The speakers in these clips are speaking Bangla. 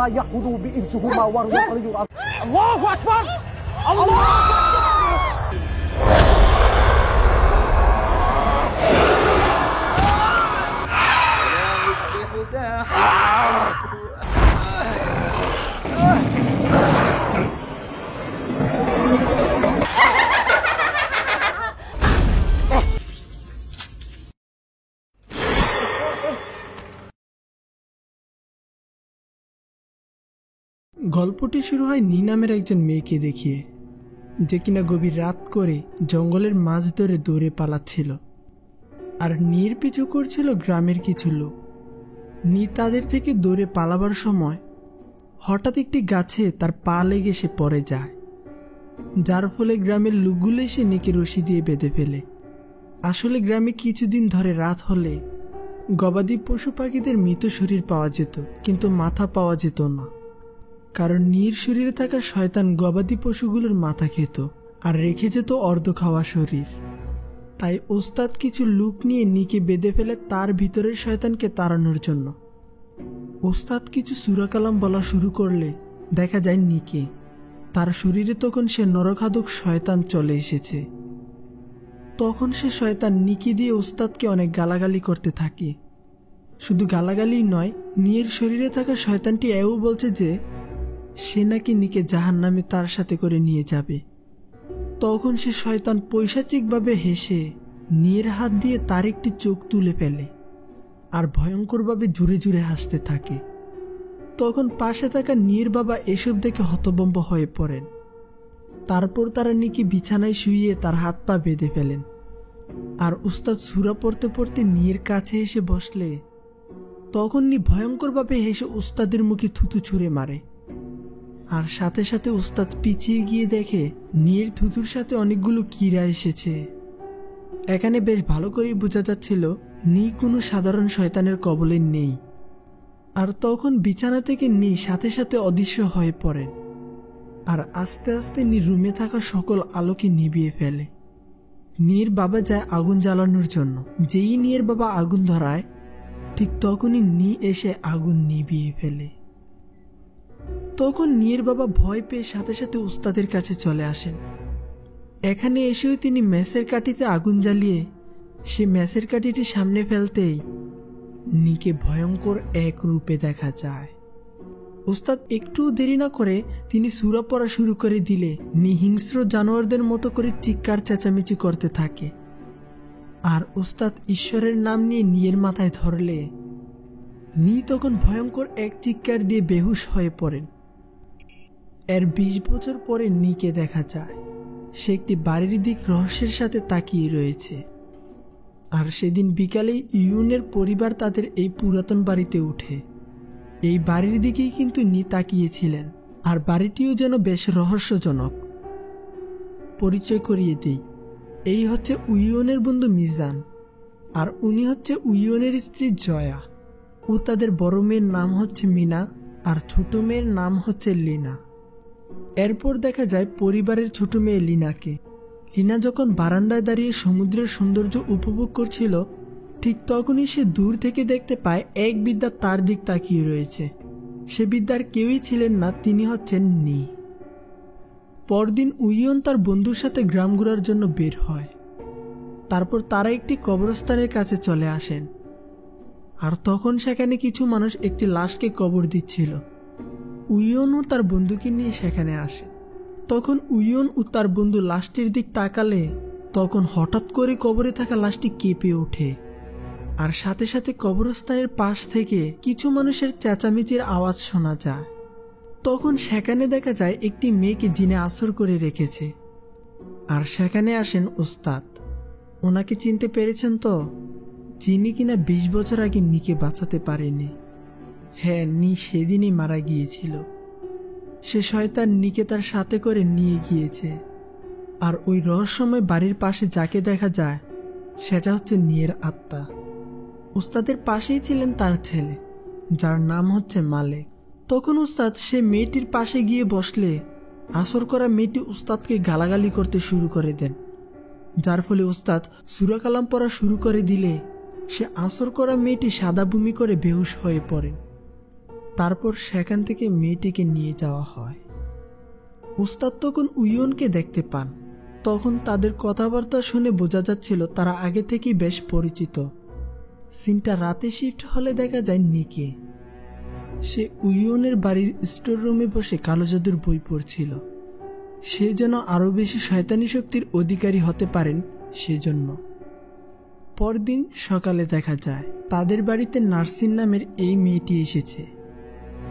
ولا يأخذوا بإرجهما وهو القوي العظيم. الله أكبر الله গল্পটি শুরু হয় নী নামের একজন মেয়েকে দেখিয়ে, যে কিনা গভীর রাত করে জঙ্গলের মাঝ ধরে দৌড়ে পালাচ্ছিল আর নীর পিছু করছিল গ্রামের কিছু লোক। নী তাদের থেকে দৌড়ে পালাবার সময় হঠাৎ একটি গাছে তার পা লেগে সে পড়ে যায়, যার ফলে গ্রামের লোকগুলো এসে নীকে রশি দিয়ে বেঁধে ফেলে। আসলে গ্রামে কিছুদিন ধরে রাত হলে গবাদি পশু পাখিদের মৃত শরীর পাওয়া যেত, কিন্তু মাথা পাওয়া যেত না, কারণ নীর শরীরে থাকা শয়তান গবাদি পশুগুলোর মাথা খেত আর রেখে যেত অর্ধ খাওয়া শরীর। তাই ওস্তাদ কিছু লোক নিয়ে নীকে বেঁধে ফেলে তার ভিতরের শয়তানকে তাড়ানোর জন্য। ওস্তাদ কিছু সূরা কালাম বলা শুরু করলে দেখা যায় নীকে তার শরীরে তখন সে নরখাদক শয়তান চলে এসেছে। তখন সে শয়তান নীকে দিয়ে ওস্তাদকে অনেক গালাগালি করতে থাকে। শুধু গালাগালি নয়, নীর শরীরে থাকা শয়তানটি এও বলছে যে সে নাকি নীকে জাহান্নামে তার সাথে করে নিয়ে যাবে। তখন সে শয়তান পৈশাচিকভাবে হেসে নীর হাত দিয়ে তার একটি চোখ তুলে ফেলে আর ভয়ঙ্করভাবে জুড়ে জুড়ে হাসতে থাকে। তখন পাশে থাকা নীর বাবা এসব দেখে হতভম্ব হয়ে পড়েন। তারপর তারা নীকে বিছানায় শুইয়ে তার হাত পা বেঁধে ফেলেন। আর উস্তাদ সূরা পড়তে পড়তে নীর কাছে এসে বসলে তখন নী ভয়ঙ্করভাবে হেসে উস্তাদের মুখে থুতু ছুঁড়ে মারে। আর সাথে সাথে উস্তাদ পিছিয়ে গিয়ে দেখে নীর থুতুর সাথে অনেকগুলো কীড়া এসেছে। এখানে বেশ ভালো করেই বোঝা যাচ্ছিল নী কোনো সাধারণ শয়তানের কবলে নেই। আর তখন বিছানা থেকে নী সাথে সাথে অদৃশ্য হয়ে পড়েন আর আস্তে আস্তে নী রুমে থাকা সকল আলোকে নিভিয়ে ফেলে। নীর বাবা যায় আগুন জ্বালানোর জন্য। যেই নীর বাবা আগুন ধরায় ঠিক তখনই নী এসে আগুন নিভিয়ে ফেলে। তখন নীর বাবা ভয় পেয়ে সাথে সাথে উস্তাদের কাছে চলে আসেন। এখানে এসেও তিনি মেসের কাঠিতে আগুন জ্বালিয়ে সে মেসের কাঠিটি সামনে ফেলতেই নীকে ভয়ঙ্কর এক রূপে দেখা যায়। উস্তাদ একটু দেরি না করে তিনি সূরা পড়া শুরু করে দিলে নী হিংস্র জানোয়ারদের মতো করে চিৎকার চেঁচামেচি করতে থাকে। আর উস্তাদ ঈশ্বরের নাম নিয়ে নীর মাথায় ধরলে নী তখন ভয়ঙ্কর এক চিৎকার দিয়ে বেহুশ হয়ে পড়েন। এর 20 বছর পরে নীকে দেখা যায় সে একটি বাড়ির দিক রহস্যের সাথে তাকিয়ে রয়েছে। আর সেদিন বিকালে ইউনের পরিবার তাদের এই পুরাতন বাড়িতে উঠে। এই বাড়ির দিকেই কিন্তু নী তাকিয়েছিলেন। আর বাড়িটিও যেন বেশ রহস্যজনক। পরিচয় করিয়ে দিই, এই হচ্ছে উইয়নের বন্ধু মিজান, আর উনি হচ্ছে উইয়নের স্ত্রী জয়া। ও তাদের বড় মেয়ের নাম হচ্ছে মিনা আর ছোট মেয়ের নাম হচ্ছে লিনা। এরপর দেখা যায় পরিবারের ছোট মেয়ে লিনাকে। লিনা যখন বারান্দায় দাঁড়িয়ে সমুদ্রের সৌন্দর্য উপভোগ করছিল ঠিক তখনই সে দূর থেকে দেখতে পায় এক বৃদ্ধা তার দিক তাকিয়ে রয়েছে। সে বৃদ্ধার কেউই ছিলেন না, তিনি হচ্ছেন নী। পরদিন উইয়ন তার বন্ধুর সাথে গ্রাম ঘোরার জন্য বের হয়। তারপর তারা একটি কবরস্থানের কাছে চলে আসেন। আর তখন সেখানে কিছু মানুষ একটি লাশকে কবর দিচ্ছিল। উইয়নও তার বন্ধুকে নিয়ে সেখানে আসে। তখন উইয়ন ও তার বন্ধু লাশটির দিক তাকালে তখন হঠাৎ করে কবরে থাকা লাশটি কেঁপে ওঠে। আর সাথে সাথে কবরস্থানের পাশ থেকে কিছু মানুষের চেঁচামেচির আওয়াজ শোনা যায়। তখন সেখানে দেখা যায় একটি মেয়েকে জিনে আসর করে রেখেছে। আর সেখানে আসেন ওস্তাদ। ওনাকে চিনতে পেরেছেন তো? যিনি কিনা 20 বছর আগে নীকে বাঁচাতে পারেনি। হ্যাঁ, নী সেদিনই মারা গিয়েছিল। সে শয়তান নীকে তার সাথে করে নিয়ে গিয়েছে। আর ওই রহস্যময় বাড়ির পাশে যাকে দেখা যায় সেটা হচ্ছে নীর আত্মা। উস্তাদের পাশেই ছিলেন তার ছেলে, যার নাম হচ্ছে মালেক। তখন উস্তাদ সে মেয়েটির পাশে গিয়ে বসলে আসর করা মেয়েটি উস্তাদকে গালাগালি করতে শুরু করে দেন, যার ফলে উস্তাদ সূরা কালাম পড়া শুরু করে দিলে সে আসর করা মেয়েটি সাদা বমি করে বেহুশ হয়ে পড়েন। তারপর সেখান থেকে মেয়েটিকে নিয়ে যাওয়া হয়। উস্তাদ তখন উইয়নকে দেখতে পান। তখন তাদের কথাবার্তা শুনে বোঝা যাচ্ছিল তারা আগে থেকেই বেশ পরিচিত। সিনটা রাতে শিফট হলে দেখা যায় নিকে। সে উইয়নের বাড়ির স্টোর রুমে বসে কালো জাদুর বই পড়ছিল। সে যেন আরও বেশি শয়তানি শক্তির অধিকারী হতে পারেন সেজন্য। পরদিন সকালে দেখা যায় তাদের বাড়িতে নার্সিন নামের এই মেয়েটি এসেছে।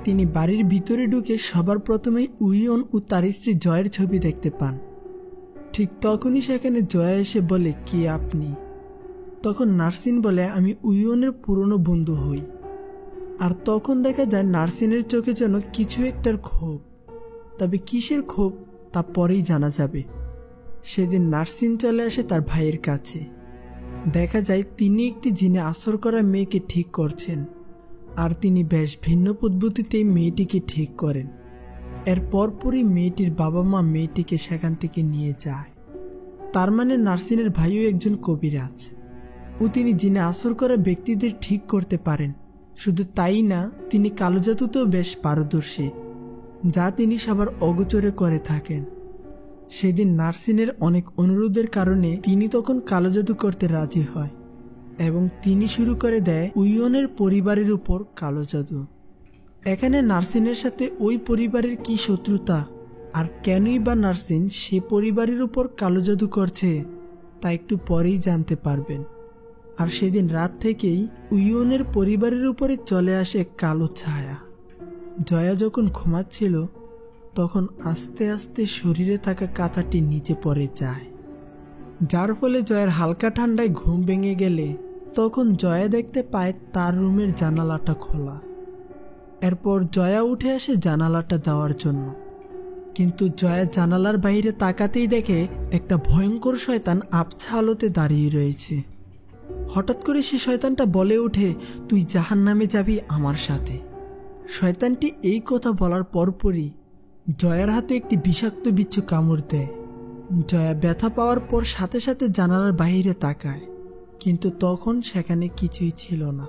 তিনি বাড়ির ভিতরে ঢুকে সবার প্রথমেই উইয়ন ও তার স্ত্রী জয়ের ছবি দেখতে পান। ঠিক তখনই সেখানে জয়া এসে বলে, কি আপনি? তখন নার্সিন বলে, আমি উইয়নের পুরনো বন্ধু হই। আর তখন দেখা যায় নার্সিনের চোখে যেন কিছু একটার ক্ষোভ, তবে কিসের ক্ষোভ তা পরেই জানা যাবে। সেদিন নার্সিন চলে আসে তার ভাইয়ের কাছে। দেখা যায় তিনি একটি জিনে আসর করা মেয়েকে ঠিক করছেন, আর তিনি বেশ ভিন্ন পদ্ধতিতেই মেয়েটিকে ঠিক করেন। এর পরপরই মেয়েটির বাবা মা মেয়েটিকে সেখান থেকে নিয়ে যায়। তার মানে নার্সিনের ভাইও একজন কবিরাজ ও তিনি জিনে আসর করা ব্যক্তিদের ঠিক করতে পারেন। শুধু তাই না, তিনি কালো জাদুতেও বেশ পারদর্শী, যা তিনি সবার অগোচরে করে থাকেন। সেদিন নার্সিনের অনেক অনুরোধের কারণে তিনি তখন কালো জাদু করতে রাজি হয় এবং তিনি শুরু করে দেয় উইয়নের পরিবারের উপর কালো জাদু। এখানে নার্সিনের সাথে ওই পরিবারের কি শত্রুতা আর কেনই বা নার্সিন সে পরিবারের উপর কালো জাদু করছে তা একটু পরেই জানতে পারবেন। আর সেদিন রাত থেকেই উইয়নের পরিবারের উপরে চলে আসে কালো ছায়া। জয়া যখন ঘুমাচ্ছিল তখন আস্তে আস্তে শরীরে থাকা কাঁথাটি নিচে পড়ে যায়, যার ফলে জয়ার হালকা ঠান্ডায় ঘুম ভেঙে গেলে তখন জয়া দেখতে পায় তার রুমের জানালাটা খোলা। এরপর জয়া উঠে আসে জানালাটা দেওয়ার জন্য, কিন্তু জয়া জানালার বাইরে তাকাতেই দেখে একটা ভয়ঙ্কর শয়তান আবছা আলোতে দাঁড়িয়ে রয়েছে। হঠাৎ করে সে শয়তানটা বলে ওঠে, তুই জাহান্নামে যাবি আমার সাথে। শয়তানটি এই কথা বলার পরপরই জয়ার হাতে একটি বিষাক্ত বিচ্ছু কামড় দেয়। জয়া ব্যথা পাওয়ার পর সাথে সাথে জানালার বাইরে তাকায়, কিন্তু তখন সেখানে কিছুই ছিল না।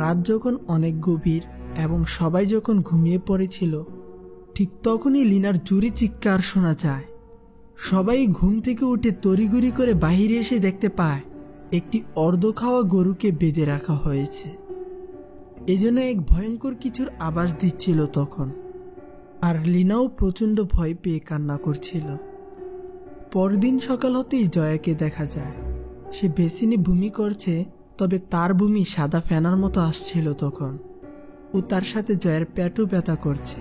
রাত যখন অনেক গভীর এবং সবাই যখন ঘুমিয়ে পড়েছিল, ঠিক তখনই লিনার জোরে চিৎকার শোনা যায়। সবাই ঘুম থেকে উঠে তড়িঘড়ি করে বাহিরে এসে দেখতে পায় একটি অর্ধ খাওয়া গরুকে বেঁধে রাখা হয়েছে। এজন্য এক ভয়ঙ্কর কিছুর আভাস দিচ্ছিল তখন, আর লিনাও প্রচণ্ড ভয় পেয়ে কান্না করছিল। পরদিন সকাল হতেই জয়াকে দেখা যায় সে বেসিনে বমি করছে, তবে তার বমি সাদা ফেনার মতো আসছিল তখন। ও তার সাথে জয়ের পেটও ব্যথা করছে,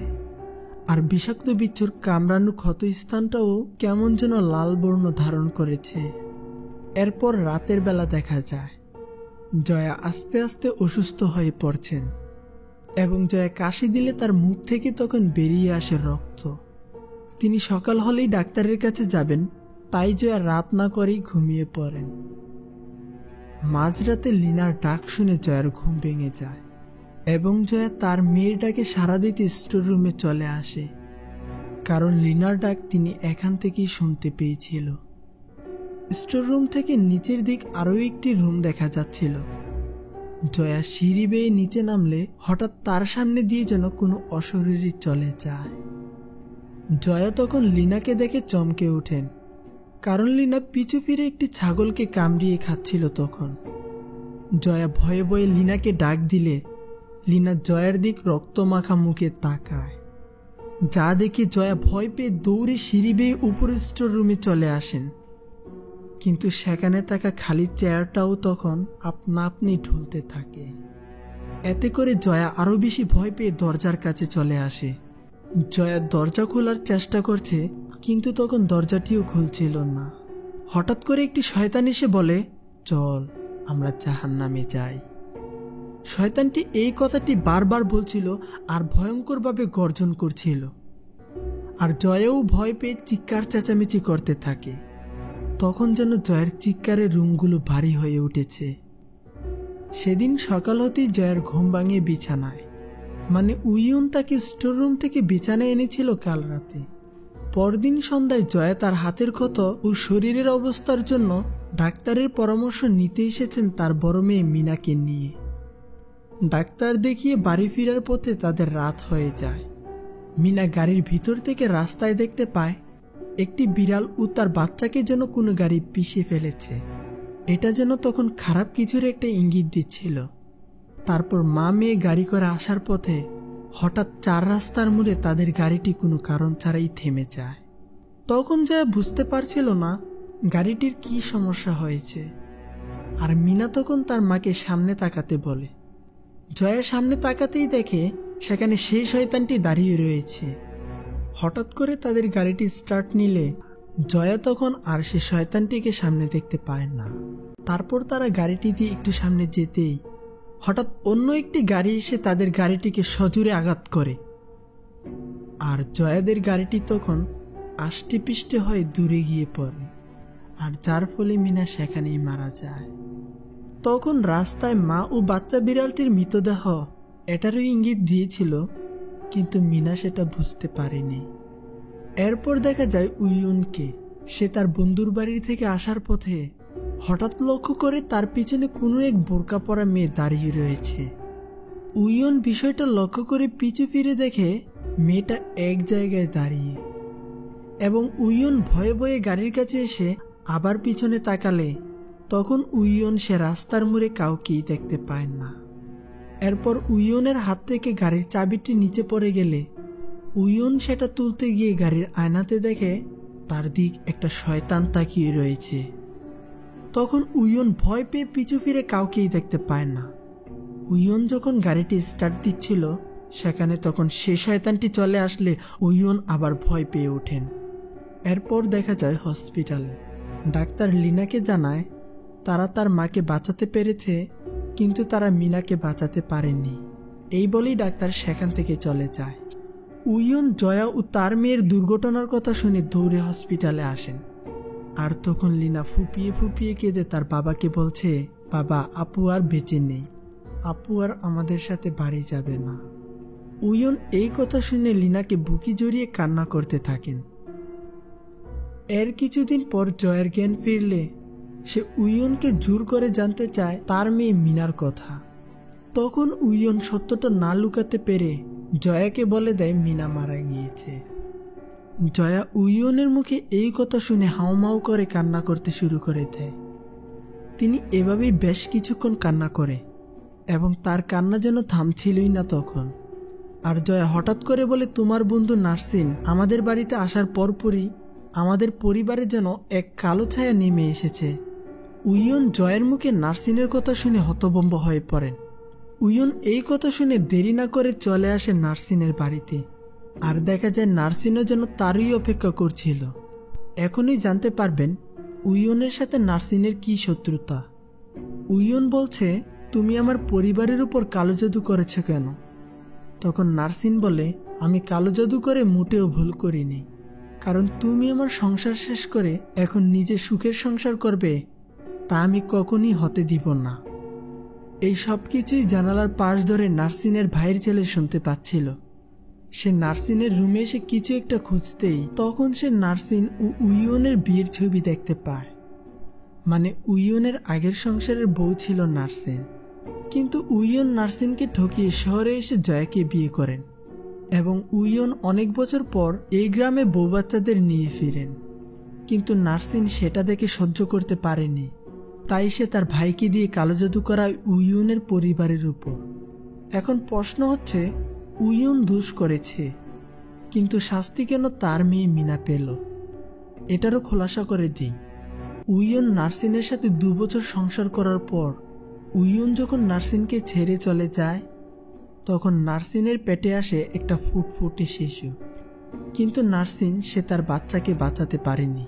আর বিষাক্ত বিচ্ছুর কামড়ানো ক্ষত স্থানটাও কেমন যেন লাল বর্ণ ধারণ করেছে। এরপর রাতের বেলা দেখা যায় জয়া আস্তে আস্তে অসুস্থ হয়ে পড়ছেন এবং জয়া কাশি দিলে তার মুখ থেকে তখন বেরিয়ে আসে রক্ত। তিনি সকাল হলেই ডাক্তারের কাছে যাবেন, তাই জয়া রাত না করেই ঘুমিয়ে পড়েন। মাঝরাতে লিনার ডাক শুনে জয়ার ঘুম ভেঙে যায় এবং জয়া তার মেয়ের ডাকে সাড়া দিতে স্টোর রুমে চলে আসে, কারণ লিনার ডাক তিনি এখান থেকেই শুনতে পেয়েছিল। স্টোর রুম থেকে নিচের দিক আরও একটি রুম দেখা যাচ্ছিল। জয়া সিঁড়ি বেয়ে নিচে নামলে হঠাৎ তার সামনে দিয়ে যেন কোনো অশরীরী চলে যায়। জয়া তখন লিনাকে দেখে চমকে ওঠেন, কারণ লিনা পিছু ফিরে একটি ছাগলকে কামড়িয়ে খাচ্ছিল তখন। জয়া ভয়ে ভয়ে লিনাকে ডাক দিলে লিনা জয়ার দিক রক্তমাখা মুখে তাকায়, যা দেখে জয়া ভয় পেয়ে দৌড়ে সিঁড়ি বেয়ে উপরের স্টোর রুমে চলে আসেন। কিন্তু সেখানে থাকা খালি চেয়ারটাও তখন আপনা আপনি ঢুলতে থাকে। এতে করে জয়া আরো বেশি ভয় পেয়ে দরজার কাছে চলে আসে। জয়া দরজা খোলার চেষ্টা করছে, কিন্তু তখন দরজাটিও খুলছিল না। হঠাৎ করে একটি শয়তান এসে বলে, চল আমরা জাহান্নামে যাই। শয়তানটি এই কথাটি বারবার বলছিল আর ভয়ঙ্করভাবে গর্জন করছিল, আর জয়াও ভয় পেয়ে চিৎকার চেঁচামেচি করতে থাকে। তখন যেন জয়ের চিৎকারের রুমগুলো ভারী হয়ে উঠেছে। সেদিন সকাল হতেই জয়ের ঘুম ভাঙিয়ে বিছানায়, মানে উইয়ন তাকে স্টোর রুম থেকে বিছানায় এনেছিল কাল রাতে। পরদিন সন্ধ্যায় জয়া তার হাতের ক্ষত ও শরীরের অবস্থার জন্য ডাক্তারের পরামর্শ নিতে এসেছেন তার বড় মেয়ে মিনাকে নিয়ে। ডাক্তার দেখিয়ে বাড়ি ফেরার পথে তাদের রাত হয়ে যায়। মিনা গাড়ির ভিতর থেকে রাস্তায় দেখতে পায় একটি বিড়াল ও তার বাচ্চাকে যেন কোনো গাড়ি পিষে ফেলেছে। এটা যেন তখন খারাপ কিছুর একটা ইঙ্গিত দিচ্ছিল। তারপর মা মেয়ে গাড়ি করে আসার পথে হঠাৎ 4 রাস্তার মোড়ে তাদের গাড়িটি কোনো কারণ ছাড়াই থেমে যায়। তখন জয়া বুঝতে পারছিল না গাড়িটির কি সমস্যা হয়েছে। আর মিনা তখন তার মাকে সামনে তাকাতে বলে। জয়া সামনে তাকাতেই দেখে সেখানে সেই শয়তানটি দাঁড়িয়ে রয়েছে। হঠাৎ করে তাদের গাড়িটি স্টার্ট নিলে জয়া তখন আর সে শয়তানটিকে সামনে দেখতে পায় না। তারপর তারা গাড়িটি দিয়ে একটু সামনে যেতেই হঠাৎ অন্য একটি গাড়ি এসে তাদের গাড়িটিকে সজোরে আঘাত করে। আর জয়াদের গাড়িটি তখন আষ্টে পিষ্টে হয়ে দূরে গিয়ে পড়ে, আর যার ফলে মিনা সেখানেই মারা যায়। তখন রাস্তায় মা ও বাচ্চা বিড়ালটির মৃতদেহ এটারও ইঙ্গিত দিয়েছিল, কিন্তু মিনা সেটা বুঝতে পারেনি। এরপর দেখা যায় উইয়নকে। সে তার বন্ধুর বাড়ি থেকে আসার পথে হঠাৎ লক্ষ্য করে তার পিছনে কোনো এক বোরকা পরা মেয়ে দাঁড়িয়ে রয়েছে। উইয়ন বিষয়টা লক্ষ্য করে পিছু ফিরে দেখে মেয়েটা এক জায়গায় দাঁড়িয়ে, এবং উইয়ন ভয়ে ভয়ে গাড়ির কাছে এসে আবার পিছনে তাকালে তখন উইয়ন সে রাস্তার মোড়ে কাউকেই দেখতে পায় না। এরপর উইয়নের হাত থেকে গাড়ির চাবিটি নিচে পড়ে গেলে উইয়ন সেটা তুলতে গিয়ে গাড়ির আয়নাতে দেখে তার দিক একটা শয়তান তাকিয়ে রয়েছে। তখন উইয়ন ভয় পেয়ে পিছু ফিরে কাউকেই দেখতে পায় না। উইয়ন যখন গাড়িটি স্টার্ট দিচ্ছিল সেখানে তখন সে শয়তানটি চলে আসলে উইয়ন আবার ভয় পেয়ে ওঠেন। এরপর দেখা যায় হসপিটালে ডাক্তার লিনাকে জানায় তারা তার মাকে বাঁচাতে পেরেছে, কিন্তু তারা মিনাকে বাঁচাতে পারেনি। এই বলেই ডাক্তার সেখান থেকে চলে যায়। উইয়ন জয়া ও তার মেয়ের দুর্ঘটনার কথা শুনে দৌড়ে হসপিটালে আসেন। আর তখন লিনা ফুপিয়ে ফুপিয়ে কেঁদে তার বাবাকে বলছে, বাবা, আপু আর বেঁচে নেই, আপু আর আমাদের সাথে বাড়ি যাবে না। উইয়ন এই কথা শুনে লিনাকে বুকে জড়িয়ে কান্না করতে থাকেন। এর কিছুদিন পর জয়ের জ্ঞান ফিরলে সে উইয়নকে জোর করে জানতে চায় তার মেয়ে মিনার কথা। তখন উইয়ন সত্যটা না লুকাতে পেরে জয়াকে বলে দেয় মিনা মারা গিয়েছে। জয়া উইয়নের মুখে এই কথা শুনে হাউমাউ করে কান্না করতে শুরু করে দেয়। তিনি এভাবেই বেশ কিছুক্ষণ কান্না করে এবং তার কান্না যেন থামছিলই না তখন। আর জয়া হঠাৎ করে বলে, তোমার বন্ধু নার্সিন আমাদের বাড়িতে আসার পরপরই আমাদের পরিবারে যেন এক কালো ছায়া নেমে এসেছে। উইয়ন জয়ের মুখে নার্সিনের কথা শুনে হতভম্ব হয়ে পড়েন। উইয়ন এই কথা শুনে দেরি না করে চলে আসে নার্সিনের বাড়িতে। আর দেখা যায় নার্সিনও যেন তারই অপেক্ষা করছিল। এখনই জানতে পারবেন উইয়নের সাথে নার্সিনের কি শত্রুতা। উইয়ন বলছে, তুমি আমার পরিবারের উপর কালো জাদু করেছ কেন? তখন নার্সিন বলে, আমি কালো জাদু করে মোটেও ভুল করিনি, কারণ তুমি আমার সংসার শেষ করে এখন নিজে সুখের সংসার করবে, তা আমি কখনই হতে দিব না। এই সব কিছুই জানালার পাশ ধরে নার্সিনের ভাইয়ের ছেলে শুনতে পাচ্ছিল। সে নার্সিনের রুমে এসে কিছু একটা খুঁজতেই তখন সে নার্সিন ও উইয়নের বিয়ের ছবি দেখতে পায়। মানে উইয়নের আগের সংসারের বউ ছিল নার্সিন, কিন্তু উইয়ন নার্সিনকে ঠকিয়ে শহরে এসে জয়াকে বিয়ে করেন এবং উইয়ন অনেক বছর পর এই গ্রামে বউ বাচ্চাদের নিয়ে ফিরেন। কিন্তু নার্সিন সেটা দেখে সহ্য করতে পারেনি, তাই সে তার ভাইকে দিয়ে কালো জাদু করায় উইয়নের পরিবারের উপর। এখন প্রশ্ন হচ্ছে, উইয়ন দোষ করেছে, কিন্তু শাস্তি কেন তার মেয়ে মিনা পেল? এটারও খোলাসা করে দিই। উইয়ন নার্সিনের সাথে 2 বছর সংসার করার পর উইয়ন যখন নার্সিনকে ছেড়ে চলে যায় তখন নার্সিনের পেটে আসে একটা ফুটফুটে শিশু। কিন্তু নার্সিন সে তার বাচ্চাকে বাঁচাতে পারেনি।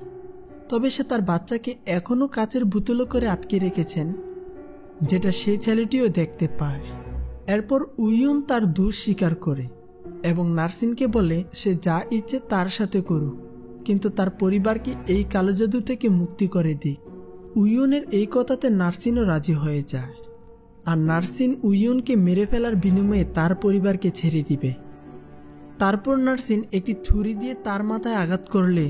তবে সে তার বাচ্চাকে এখনো কাচের বোতলে করে আটকে রেখেছেন, যেটা সেই ছেলেটিও দেখতে পায়। এরপর উইয়ন তার দোষ স্বীকার করে এবং নার্সিনকে বলে সে যা ইচ্ছে তার সাথে করুক, কিন্তু তার পরিবারকে এই কালো জাদু থেকে মুক্তি করে দিক। উইয়নের এই কথাতে নার্সিনও রাজি হয়ে যায়, আর নার্সিন উইয়নকে মেরে ফেলার বিনিময়ে তার পরিবারকে ছেড়ে দিবে। তারপর নার্সিন একটি ছুরি দিয়ে তার মাথায় আঘাত করলে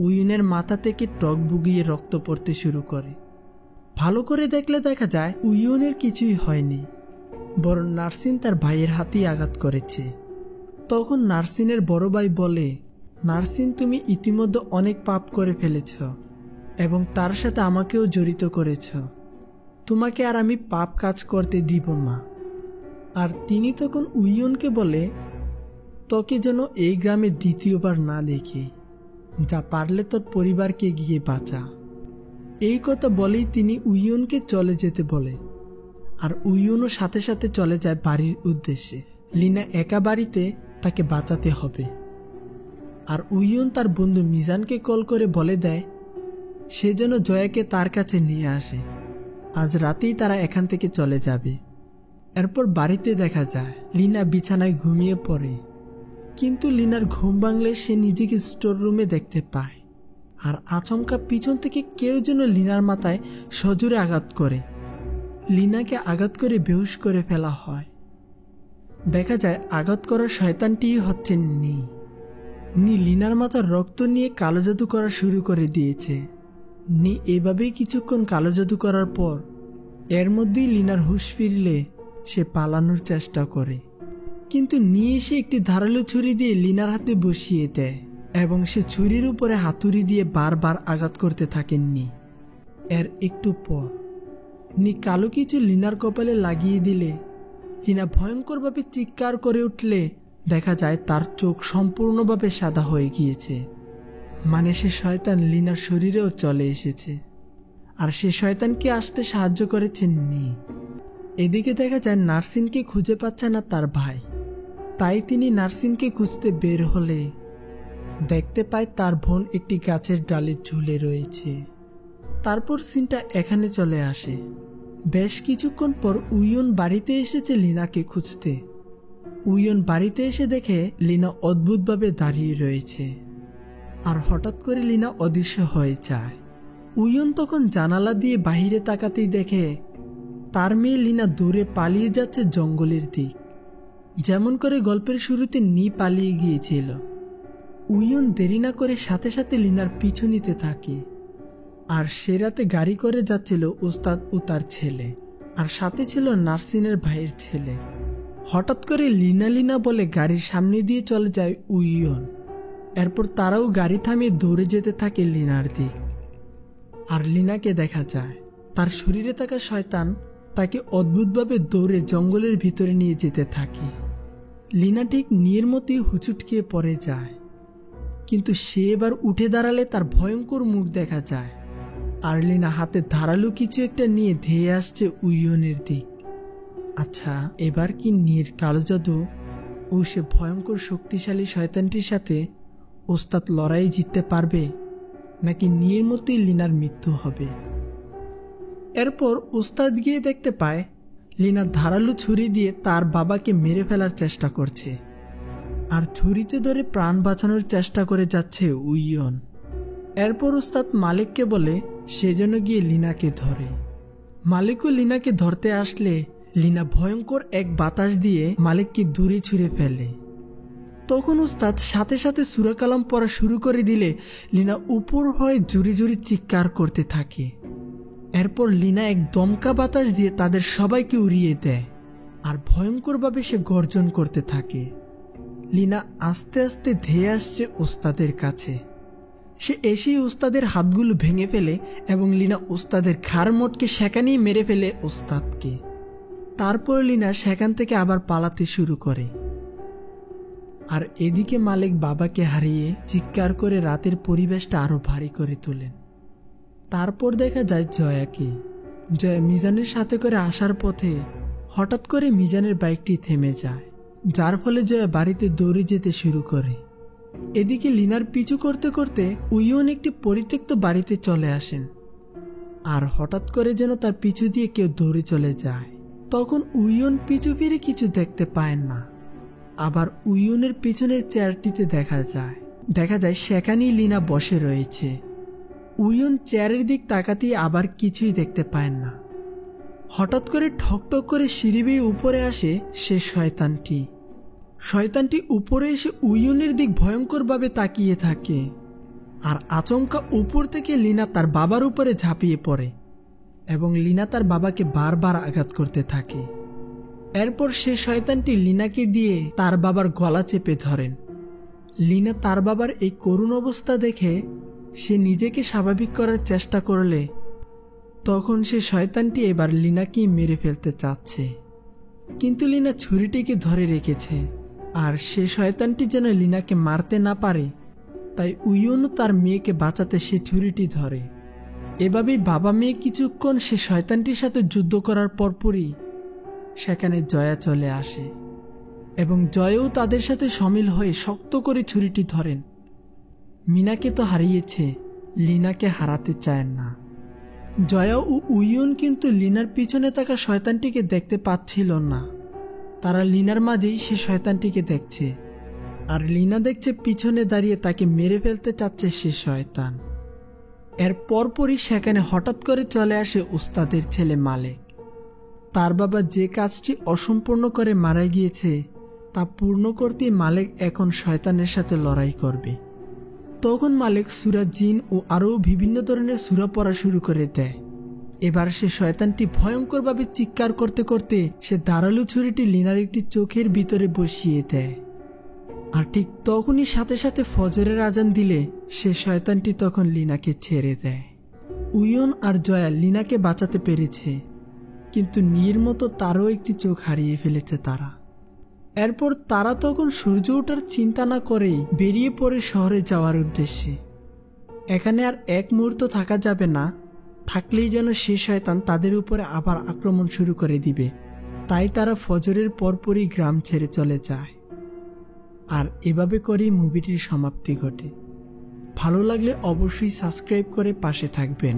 উইয়নের মাথা থেকে টক বুগিয়ে রক্ত পড়তে শুরু করে। ভালো করে দেখলে দেখা যায় উইয়নের কিছুই হয়নি, বরং নার্সিন তার ভাইয়ের হাতেই আঘাত করেছে। তখন নার্সিনের বড় ভাই বলে, নার্সিন, তুমি ইতিমধ্যে অনেক পাপ করে ফেলেছ এবং তার সাথে আমাকেও জড়িত করেছ। তোমাকে আর আমি পাপ কাজ করতে দিব না। আর তিনি তখন উইয়নকে বলে, তোকে যেন এই গ্রামে দ্বিতীয়বার না দেখি, যা পারলে তোর পরিবারকে গিয়ে বাঁচা। এই কথা বলেই তিনি উইয়নকে চলে যেতে বলে, আর উইয়নও সাথে সাথে চলে যায় বাড়ির উদ্দেশ্যে। লিনা একা বাড়িতে, তাকে বাঁচাতে হবে। আর উইয়ন তার বন্ধু মিজানকে কল করে বলে দেয় সে যেন জয়াকে তার কাছে নিয়ে আসে। আজ রাতেই তারা এখান থেকে চলে যাবে। এরপর বাড়িতে দেখা যায় লিনা বিছানায় ঘুমিয়ে পড়ে, কিন্তু লিনার ঘুম ভাঙলে সে নিজেকে স্টোর রুমে দেখতে পায়। আর আচমকা পিছন থেকে কেউ যেন লিনার মাথায় সজোরে আঘাত করে। লিনাকে আঘাত করে বেহুশ করে ফেলা হয়। দেখা যায় আঘাত করা শয়তানটিই হচ্ছে নি। লিনার মাথার রক্ত নিয়ে কালো জাদু করা শুরু করে দিয়েছে। এভাবেই কিছুক্ষণ কালো জাদু করার পর এর মধ্যেই লিনার হুঁশ ফিরলে সে পালানোর চেষ্টা করে, কিন্তু এসে একটি ধারালো ছুরি দিয়ে লিনার হাতে বসিয়ে দেয় এবং সে ছুরির উপরে হাতুড়ি দিয়ে বারবার আঘাত করতে থাকেননি। এর একটু পর কালো কিছু লিনার কপালে লাগিয়ে দিলে লিনা ভয়ঙ্করভাবে চিৎকার করে উঠলে দেখা যায় তার চোখ সম্পূর্ণভাবে সাদা হয়ে গিয়েছে। মানে সে শয়তান লিনার শরীরেও চলে এসেছে, আর সে শয়তানকে আসতে সাহায্য করেছেন নি। এদিকে দেখা যায় নার্সিনকে খুঁজে পাচ্ছে না তার ভাই, তাই তিনি নার্সিনকে খুঁজতে বের হলে দেখতে পায় তার বোন একটি গাছের ডালে ঝুলে রয়েছে। তারপর সিনটা এখানে চলে আসে। বেশ কিছুক্ষণ পর উইয়ন বাড়িতে এসেছে লিনাকে খুঁজতে। উইয়ন বাড়িতে এসে দেখে লিনা অদ্ভুতভাবে দাঁড়িয়ে রয়েছে, আর হঠাৎ করে লিনা অদৃশ্য হয়ে যায়। উইয়ন তখন জানালা দিয়ে বাহিরে তাকাতেই দেখে তার মেয়ে লিনা দূরে পালিয়ে যাচ্ছে জঙ্গলের দিক, যেমন করে গল্পের শুরুতে পালিয়ে গিয়েছিল। উইয়ন দেরি না করে সাথে সাথে লিনার পিছু নিতে থাকে। আর সে রাতে গাড়ি করে যাচ্ছিল ওস্তাদ ও তার ছেলে, আর সাথে ছিল নার্সিনের ভাইয়ের ছেলে। হঠাৎ করে লিনা লিনা বলে গাড়ির সামনে দিয়ে চলে যায় উইয়ন। এরপর তারাও গাড়ি থামিয়ে দৌড়ে যেতে থাকে লিনার দিক। আর লিনাকে দেখা যায় তার শরীরে থাকা শয়তান তাকে অদ্ভুতভাবে দৌড়ে জঙ্গলের ভিতরে নিয়ে যেতে থাকে। লিনা ঠিক নিয়ের মতোই হুচুট খেয়ে পড়ে যায়, কিন্তু সে এবার উঠে দাঁড়ালে তার ভয়ঙ্কর মুখ দেখা যায়। আর লিনা হাতে ধারালো কিছু একটা নিয়ে ধেয়ে আসছে উইয়নের দিক। আচ্ছা, এবার কি নির কালো জাদু ও সে ভয়ঙ্কর শক্তিশালী শয়তানটির সাথে ওস্তাদ লড়াই জিততে পারবে, নাকি নির মতোই লিনার মৃত্যু হবে? এরপর ওস্তাদ গিয়ে দেখতে পায় লিনা ধারালো ছুরি দিয়ে তার বাবাকে মেরে ফেলার চেষ্টা করছে, আর ছুরিতে ধরে প্রাণ বাঁচানোর চেষ্টা করে যাচ্ছে উইয়ন। এরপর ওস্তাদ মালিককে বলে সে যেন গিয়ে লিনাকে ধরে। মালিকও লিনাকে ধরতে আসলে লিনা ভয়ঙ্কর এক বাতাস দিয়ে মালিককে দূরে ছুঁড়ে ফেলে। তখন ওস্তাদ সাথে সাথে সূরা কালাম পড়া শুরু করে দিলে লিনা উপর হয়ে জোরে জোরে চিৎকার করতে থাকে। এরপর লিনা এক দমকা বাতাস দিয়ে তাদের সবাইকে উড়িয়ে দেয়, আর ভয়ঙ্করভাবে সে গর্জন করতে থাকে। লিনা আস্তে আস্তে ধেয়ে আসছে ওস্তাদের কাছে। সে এসেই ওস্তাদের হাতগুলো ভেঙে ফেলে এবং লিনা ওস্তাদের ঘাড় মোটকে সেখানেই মেরে ফেলে ওস্তাদকে। তারপর লিনা সেখান থেকে আবার পালাতে শুরু করে। আর এদিকে মালিক বাবাকে হারিয়ে চিৎকার করে রাতের পরিবেশটা আরো ভারী করে তোলেন। তারপর দেখা যায় জয়াকে। জয়া মিজানের সাথে করে আসার পথে হঠাৎ করে মিজানের বাইকটি থেমে যায়, যার ফলে জয়া বাড়িতে দৌড়ে যেতে শুরু করে। এদিকে লিনার পিছু করতে করতে উইয়ন একটি পরিত্যক্ত বাড়িতে চলে আসেন, আর হঠাৎ করে যেন তার পিছু দিয়ে কেউ দৌড়ে চলে যায়। তখন উইয়ন পিছু ফিরে কিছু দেখতে পায় না। আবার উইয়নের পিছনের চেয়ারটিতে দেখা যায় সেখানেই লিনা বসে রয়েছে। উইয়ন চেয়ারের দিক তাকাতেই আবার কিছুই দেখতে পায় না। হঠাৎ করে ঠকঠক করে সিঁড়ি বেয়ে উপরে আসে সে শয়তানটি উপরে এসে উইয়নের দিক ভয়ঙ্করভাবে তাকিয়ে থাকে, আর আচমকা উপর থেকে লিনা তার বাবার উপরে ঝাঁপিয়ে পড়ে এবং লিনা তার বাবাকে বারবার আঘাত করতে থাকে। এরপর সে শয়তানটি লিনাকে দিয়ে তার বাবার গলা চেপে ধরেন। লিনা তার বাবার এই করুণ অবস্থা দেখে সে নিজেকে স্বাভাবিক করার চেষ্টা করলে তখন সে শয়তানটি এবার লিনাকেই মেরে ফেলতে চাচ্ছে, কিন্তু লিনা ছুরিটিকে ধরে রেখেছে। আর সে শয়তানটি যেন লিনাকে মারতে না পারে তাই উইয়নও তার মেয়েকে বাঁচাতে সে ছুরিটি ধরে। এভাবেই বাবা মেয়ে কিছুক্ষণ সে শয়তানটির সাথে যুদ্ধ করার পরপরই সেখানে জয়া চলে আসে এবং জয়ও তাদের সাথে সামিল হয়ে শক্ত করে ছুরিটি ধরেন। মিনাকে তো হারিয়েছে, লিনাকে হারাতে চায় না। জয়া ও উইয়ন কিন্তু লিনার পিছনে থাকা শয়তানটিকে দেখতে পাচ্ছিল না। তারা লিনার মাঝেই সে শয়তানটিকে দেখছে, আর লিনা দেখছে পিছনে দাঁড়িয়ে তাকে মেরে ফেলতে চাচ্ছে সে শয়তান। এর পরপরই সেখানে হঠাৎ করে চলে আসে উস্তাদের ছেলে মালেক। তার বাবা যে কাজটি অসম্পূর্ণ করে মারা গিয়েছে তা পূর্ণ করতে মালেক এখন শয়তানের সাথে লড়াই করবে। তখন মালেক সূরা জিন ও আরও বিভিন্ন ধরনের সূরা পড়া শুরু করে দেয়। এবার সে শয়তানটি ভয়ঙ্করভাবে চিৎকার করতে করতে সে ধারালো ছুরিটি লিনার একটি চোখের ভিতরে বসিয়ে দেয়। আর ঠিক তখনই সাথে সাথে ফজরের আজান দিলে সে শয়তানটি তখন লিনাকে ছেড়ে দেয়। উইয়ন আর জয়া লিনাকে বাঁচাতে পেরেছে, কিন্তু নীর মতো তারও একটি চোখ হারিয়ে ফেলেছে তারা। এরপর তারা তখন সূর্য ওঠার চিন্তা না করেই বেরিয়ে পড়ে শহরে যাওয়ার উদ্দেশ্যে। এখানে আর এক মুহূর্ত থাকা যাবে না, থাকলেই যেন সে শয়তান তাদের উপরে আবার আক্রমণ শুরু করে দিবে। তাই তারা ফজরের পরপরই গ্রাম ছেড়ে চলে যায়। আর এভাবে করেই মুভিটির সমাপ্তি ঘটে। ভালো লাগলে অবশ্যই সাবস্ক্রাইব করে পাশে থাকবেন।